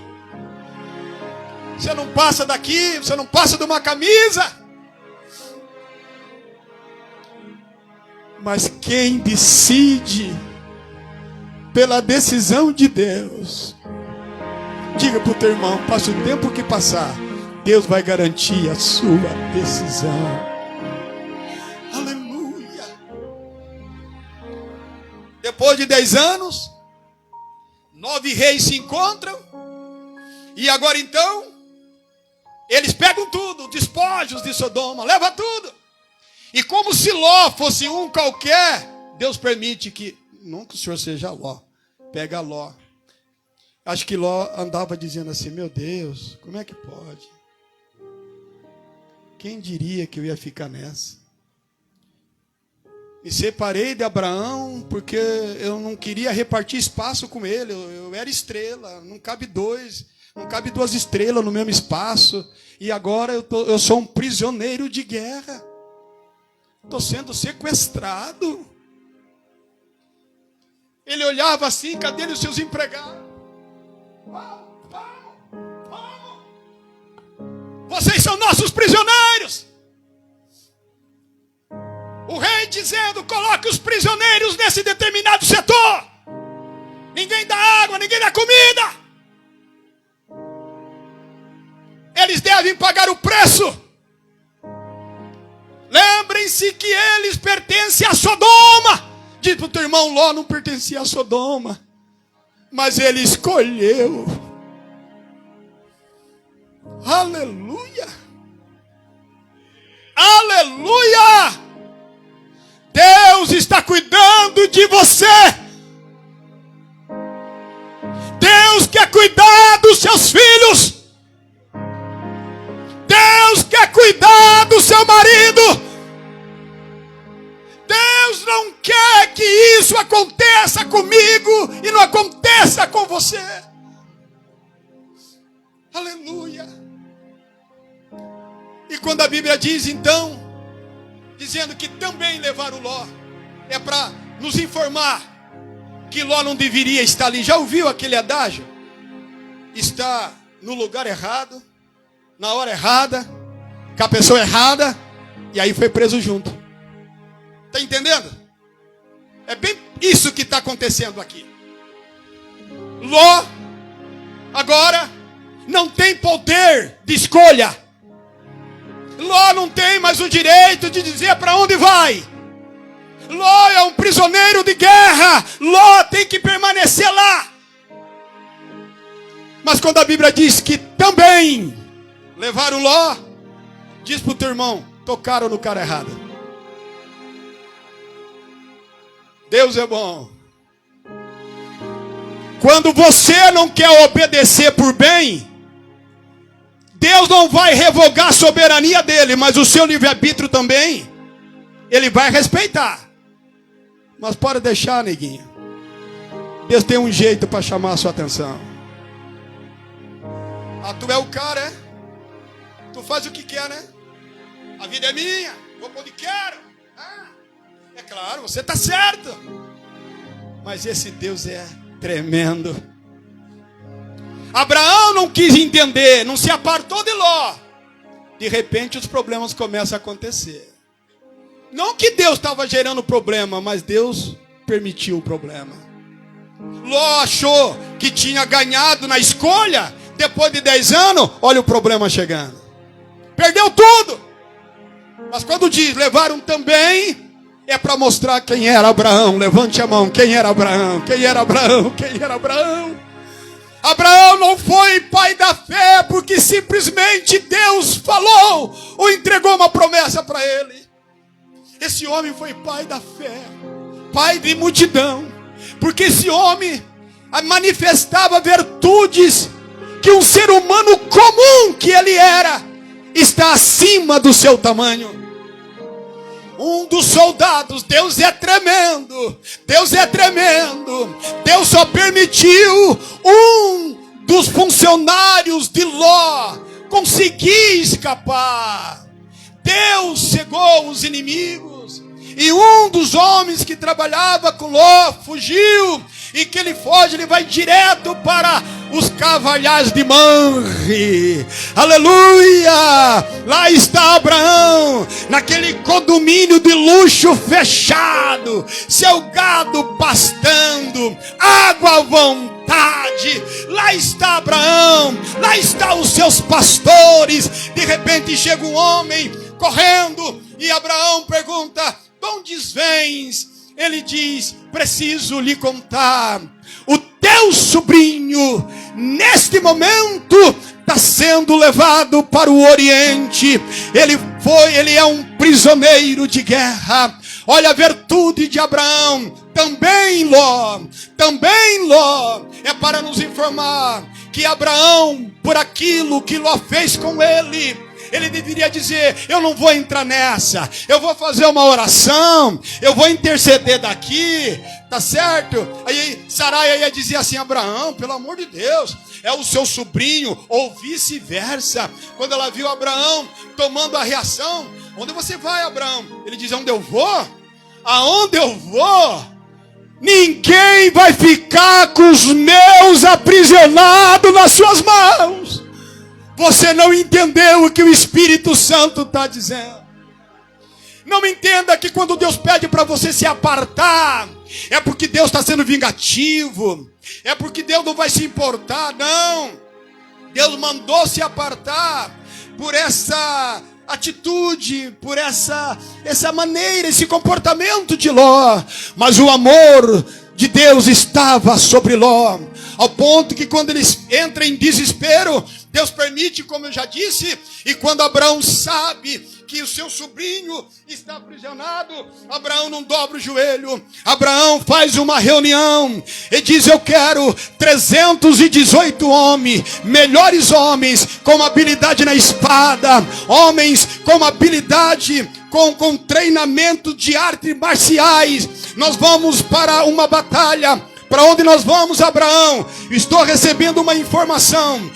Você não passa daqui, você não passa de uma camisa. Mas quem decide pela decisão de Deus, diga para o teu irmão: passe o tempo que passar, Deus vai garantir a sua decisão. Aleluia. Depois de 10 anos, 9 reis se encontram. E agora então, eles pegam tudo, despojos de Sodoma, leva tudo. E como se Ló fosse um qualquer, Deus permite que, não que o senhor seja Ló, pega Ló. Acho que Ló andava dizendo assim: meu Deus, como é que pode? Quem diria que eu ia ficar nessa? Me separei de Abraão porque eu não queria repartir espaço com ele. Eu era estrela, não cabe duas estrelas no mesmo espaço. E agora eu sou um prisioneiro de guerra. Estou sendo sequestrado. Ele olhava assim: cadê os seus empregados? Vamos. Vocês são nossos prisioneiros. O rei dizendo: coloque os prisioneiros nesse determinado setor. Ninguém dá água, ninguém dá comida. Eles devem pagar o preço. Lembrem-se que eles pertencem a Sodoma. Diz para o teu irmão: Ló não pertencia a Sodoma, mas ele escolheu. Aleluia. Aleluia. Deus está cuidando de você. Deus quer cuidar dos seus filhos. Deus quer cuidar do seu marido. Deus não quer que isso aconteça comigo e não aconteça com você. Aleluia. E quando a Bíblia diz então, dizendo que também levaram Ló, é para nos informar que Ló não deveria estar ali. Já ouviu aquele adágio? está no lugar errado, na hora errada, com a pessoa errada, e aí foi preso junto. Está entendendo? É bem isso que está acontecendo aqui. Ló, agora, não tem poder de escolha. Ló não tem mais o direito de dizer para onde vai. Ló é um prisioneiro de guerra. Ló tem que permanecer lá. Mas quando a Bíblia diz que também levaram Ló, diz para o teu irmão, tocaram no cara errado. Deus é bom. Quando você não quer obedecer por bem, Deus não vai revogar a soberania dele, mas o seu livre-arbítrio também, ele vai respeitar. Mas pode deixar, neguinho. Deus tem um jeito para chamar a sua atenção. Ah, tu é o cara, é? Tu faz o que quer, né? A vida é minha, vou para onde quero. Ah, é claro, você está certo. Mas esse Deus é tremendo. Abraão não quis entender, não se apartou de Ló. De repente os problemas começam a acontecer. Não que Deus estava gerando problema, mas Deus permitiu o problema. Ló achou que tinha ganhado na escolha. Depois de 10 anos, olha o problema chegando. Perdeu tudo. Mas quando diz, levaram também, é para mostrar quem era Abraão. Levante a mão, quem era Abraão? Quem era Abraão? Quem era Abraão? Abraão não foi pai da fé porque simplesmente Deus falou ou entregou uma promessa para ele. Esse homem foi pai da fé, pai de multidão, porque esse homem manifestava virtudes que um ser humano comum que ele era está acima do seu tamanho. Um dos soldados, Deus é tremendo, Deus é tremendo. Deus só permitiu um dos funcionários de Ló conseguir escapar. Deus cegou os inimigos. E um dos homens que trabalhava com Ló fugiu. E que ele foge, ele vai direto para os cavalhais de Manre. Aleluia! Lá está Abraão, naquele condomínio de luxo fechado, seu gado pastando, água à vontade. Lá está Abraão, lá estão os seus pastores. De repente chega um homem correndo e Abraão pergunta: de onde vens? Ele diz: preciso lhe contar, o teu sobrinho neste momento está sendo levado para o Oriente. Ele é um prisioneiro de guerra. Olha a virtude de Abraão. Também Ló é para nos informar que Abraão, por aquilo que Ló fez com ele deveria dizer: eu não vou entrar nessa, eu vou fazer uma oração, eu vou interceder daqui, tá certo? Aí Saraia ia dizer assim: Abraão, pelo amor de Deus, é o seu sobrinho, ou vice-versa. Quando ela viu Abraão tomando a reação: onde você vai, Abraão? Ele diz: onde eu vou? Aonde eu vou? Ninguém vai ficar com os meus aprisionados nas suas mãos. Você não entendeu o que o Espírito Santo está dizendo. Não entenda que quando Deus pede para você se apartar, é porque Deus está sendo vingativo, é porque Deus não vai se importar, não. Deus mandou se apartar por essa atitude, por essa maneira, esse comportamento de Ló. Mas o amor de Deus estava sobre Ló, ao ponto que quando ele entra em desespero, Deus permite, como eu já disse. E quando Abraão sabe que o seu sobrinho está aprisionado, Abraão não dobra o joelho. Abraão faz uma reunião e diz: eu quero 318 homens, melhores homens, com habilidade na espada, homens com habilidade, com treinamento de artes marciais. Nós vamos para uma batalha. Para onde nós vamos, Abraão? Estou recebendo uma informação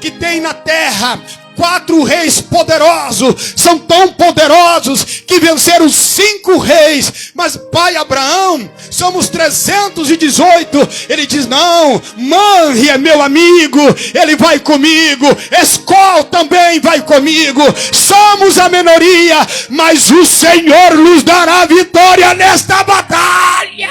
que tem na terra 4 reis poderosos, são tão poderosos que venceram 5 reis. Mas pai Abraão, somos 318. Ele diz: não, Manre é meu amigo, ele vai comigo, Escol também vai comigo, somos a minoria, mas o Senhor nos dará a vitória nesta batalha.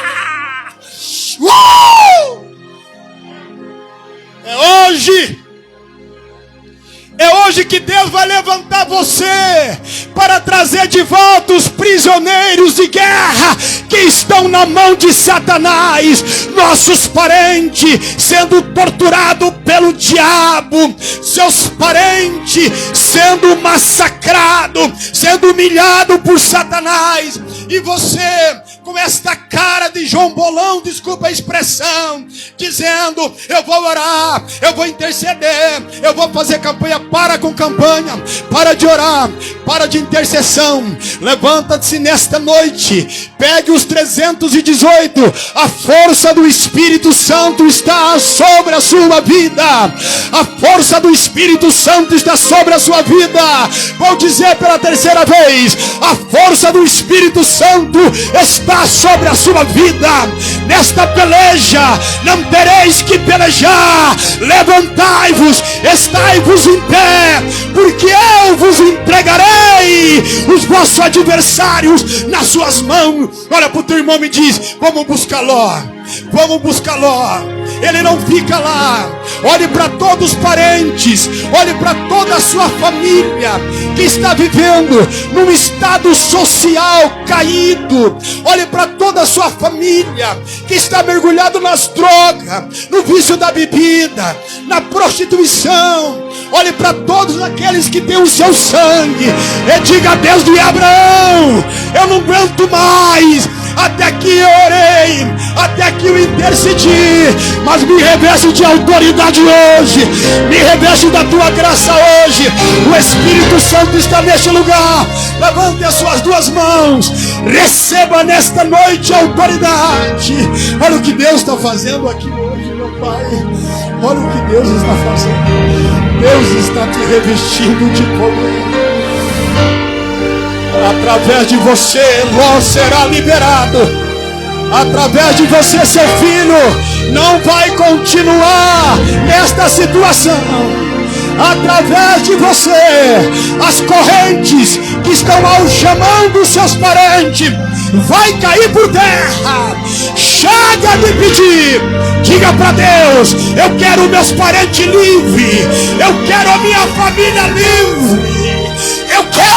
É hoje que Deus vai levantar você para trazer de volta os prisioneiros de guerra que estão na mão de Satanás, nossos parentes sendo torturados pelo diabo, seus parentes sendo massacrados, sendo humilhados por Satanás, e você com esta cara de João Bolão, desculpa a expressão, dizendo: eu vou orar, eu vou interceder, eu vou fazer campanha. Para com campanha, para de orar, para de intercessão. Levanta-se nesta noite, pegue os 318. A força do Espírito Santo está sobre a sua vida. A força do Espírito Santo está sobre a sua vida. Vou dizer pela terceira vez: a força do Espírito Santo está sobre a sua vida. Nesta peleja não tereis que pelejar. Levantai-vos, estai-vos em pé, porque eu vos entregarei os vossos adversários nas suas mãos. Olha para o teu irmão e diz: vamos buscar Ló, vamos buscar Ló. Ele não fica lá. Olhe para todos os parentes, olhe para toda a sua família que está vivendo num estado social caído. Olhe para toda a sua família que está mergulhado nas drogas, no vício da bebida, na prostituição. Olhe para todos aqueles que têm o seu sangue e diga: Deus de Abraão, eu não aguento mais. Até aqui eu orei, até aqui eu intercedi, mas me reveste de autoridade hoje, me reveste da tua graça hoje. O Espírito Santo está neste lugar. Levante as suas 2 mãos, receba nesta noite a autoridade. Olha o que Deus está fazendo aqui hoje, meu Pai. Olha o que Deus está fazendo. Deus está te revestindo de poder. Através de você, Ló será liberado. Através de você, seu filho não vai continuar nesta situação. Através de você, as correntes que estão algemando seus parentes vai cair por terra. Chega de pedir. Diga para Deus: eu quero meus parentes livres, eu quero a minha família livre. Eu quero.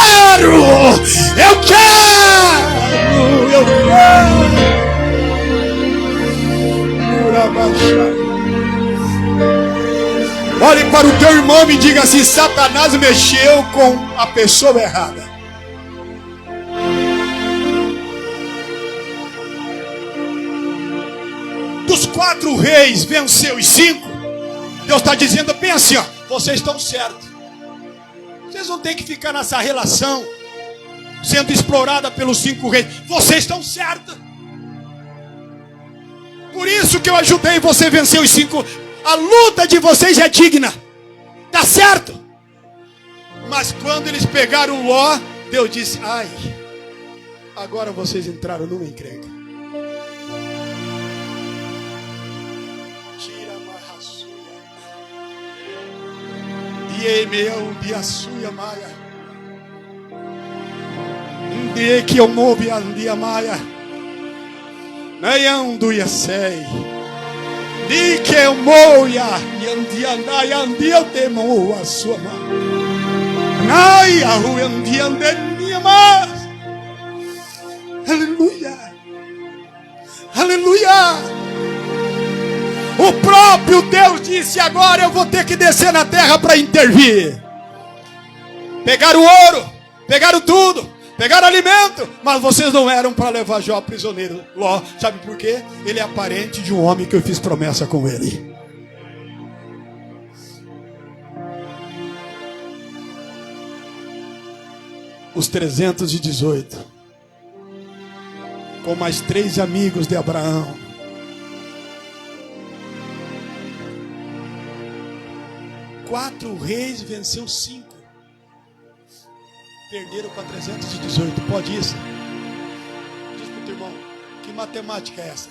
Olhe para o teu irmão e diga assim: Satanás mexeu com a pessoa errada. Dos 4 reis venceu os 5. Deus está dizendo bem assim: ó, vocês estão certos. Vocês não têm que ficar nessa relação sendo explorada pelos 5 reis. Vocês estão certos. Por isso que eu ajudei você a vencer os 5. A luta de vocês é digna. Tá certo? Mas quando eles pegaram Ló, Deus disse: ai, agora vocês entraram numa encrenca. Tira a maia. De que eu move a dia maia. Nayando ia sei. De que eu moia e andia eu temo a sua mão. Nai a rua andia minha mais. Aleluia. Aleluia. O próprio Deus disse: agora eu vou ter que descer na terra para intervir. Pegaram o ouro, pegaram tudo, pegaram alimento, mas vocês não eram para levar Jó prisioneiro. Ló, sabe por quê? Ele é parente de um homem que eu fiz promessa com ele. Os 318, com mais 3 amigos de Abraão, quatro reis venceu 5. Perderam para 318. Pode isso? Diz para o teu irmão, que matemática é essa?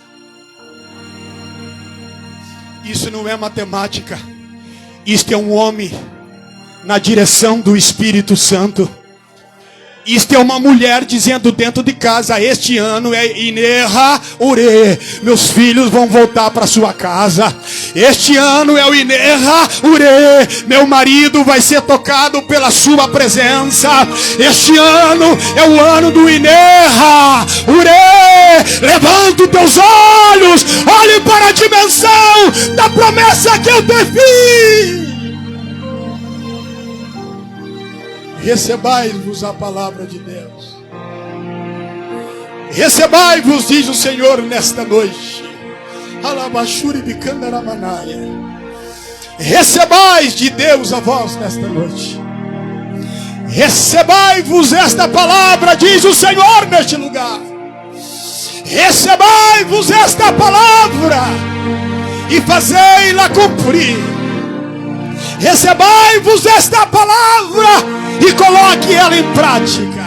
Isso não é matemática. Isto é um homem na direção do Espírito Santo. Isto é uma mulher dizendo dentro de casa: este ano é Inerra Ure, meus filhos vão voltar para sua casa. Este ano é o Inerra Ure, meu marido vai ser tocado pela sua presença. Este ano é o ano do Inerra Ure. Levanta os teus olhos, olhe para a dimensão da promessa que eu te fiz. Recebai-vos a palavra de Deus. Recebai-vos, diz o Senhor, nesta noite. Alabashuri bicandaramanaya. Recebais de Deus a voz nesta noite. Recebai-vos esta palavra, diz o Senhor, neste lugar. Recebai-vos esta palavra e fazei-la cumprir. Recebai-vos esta palavra e coloque ela em prática.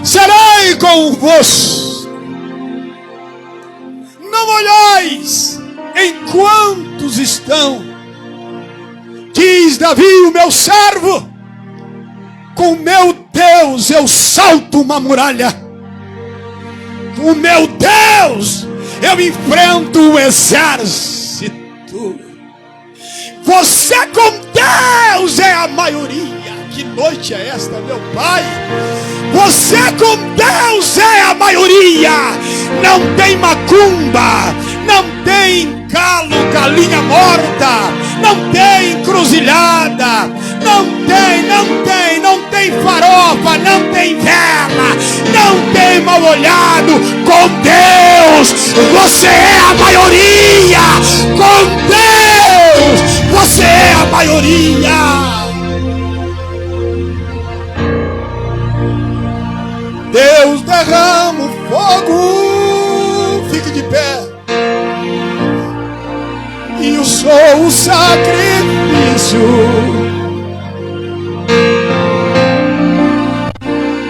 Serei convosco. Não olhais em quantos estão, diz Davi, o meu servo. Com meu Deus eu salto uma muralha. Com meu Deus eu enfrento um exército. Você com Deus é a maioria. Que noite é esta, meu Pai? Você com Deus é a maioria. Não tem macumba, não tem galo, galinha morta, não tem encruzilhada, não tem farofa, não tem vela, não tem mal olhado. Com Deus você é a maioria. Com Deus você é a maioria. Deus derrama o fogo, fique de pé. E eu sou o sacrifício.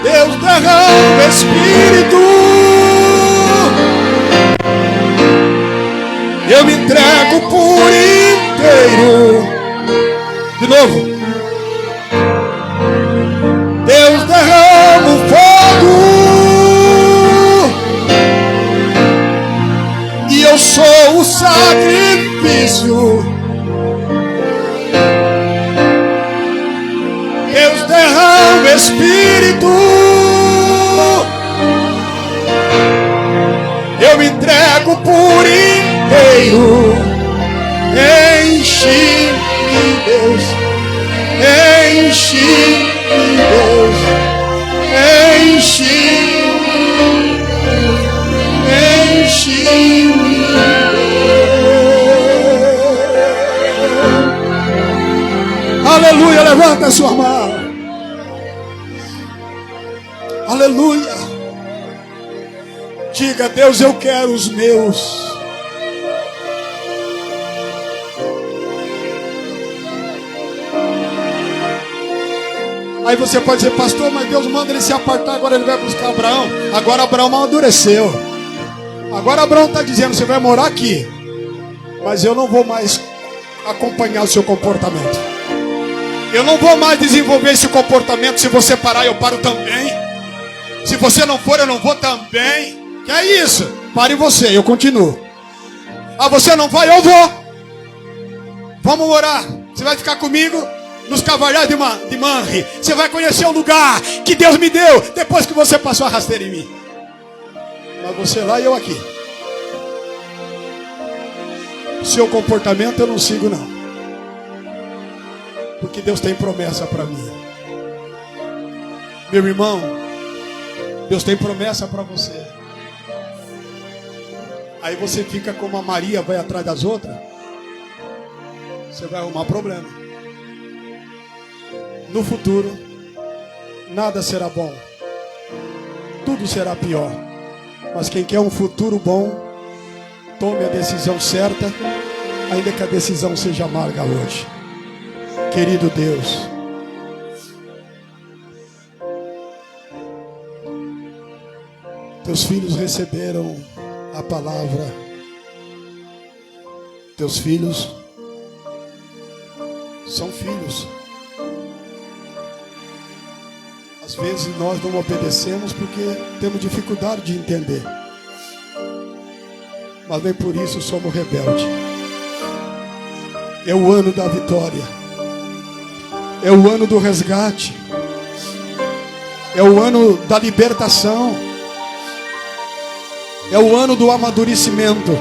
Deus derrama o Espírito. Eu me entrego por inteiro. De novo. Deus derrama o fogo. E eu sou o sacrifício. Deus derrama o Espírito. Eu me entrego por inteiro. Enche-me, Deus. Enche-me, Deus. Enche-me. Enche-me. Aleluia, levanta a sua mão. Aleluia. Diga: Deus, eu quero os meus. Aí você pode dizer: pastor, mas Deus manda ele se apartar, agora ele vai buscar Abraão. Agora Abraão amadureceu. Agora Abraão está dizendo: você vai morar aqui, mas eu não vou mais acompanhar o seu comportamento. Eu não vou mais desenvolver esse comportamento. Se você parar, eu paro também. Se você não for, eu não vou também. Que é isso? Pare você, eu continuo. Ah, você não vai, eu vou. Vamos morar. Você vai ficar comigo nos cavalhais de Manre. Você vai conhecer o lugar que Deus me deu depois que você passou a rasteira em mim. Mas você lá e eu aqui. Seu comportamento eu não sigo, não. Porque Deus tem promessa para mim. Meu irmão, Deus tem promessa para você. Aí você fica como a Maria, vai atrás das outras. Você vai arrumar problema. No futuro, nada será bom. Tudo será pior. Mas quem quer um futuro bom, tome a decisão certa, ainda que a decisão seja amarga hoje. Querido Deus, Teus filhos receberam a palavra. Teus filhos são filhos. Às vezes nós não obedecemos porque temos dificuldade de entender. Mas nem por isso somos rebeldes. É o ano da vitória. É o ano do resgate. É o ano da libertação. É o ano do amadurecimento.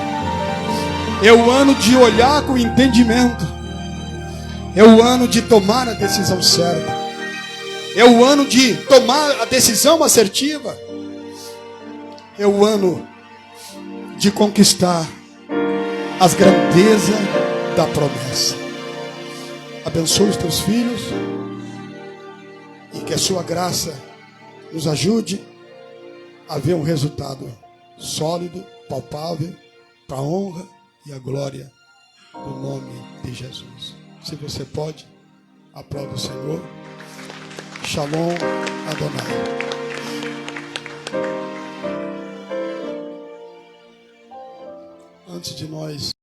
É o ano de olhar com entendimento. É o ano de tomar a decisão certa. É o ano de tomar a decisão assertiva. É o ano de conquistar as grandezas da promessa. Abençoe os teus filhos e que a sua graça nos ajude a ver um resultado sólido, palpável, para a honra e a glória do nome de Jesus. Se você pode, aplaude o Senhor. Shalom Adonai. Antes de nós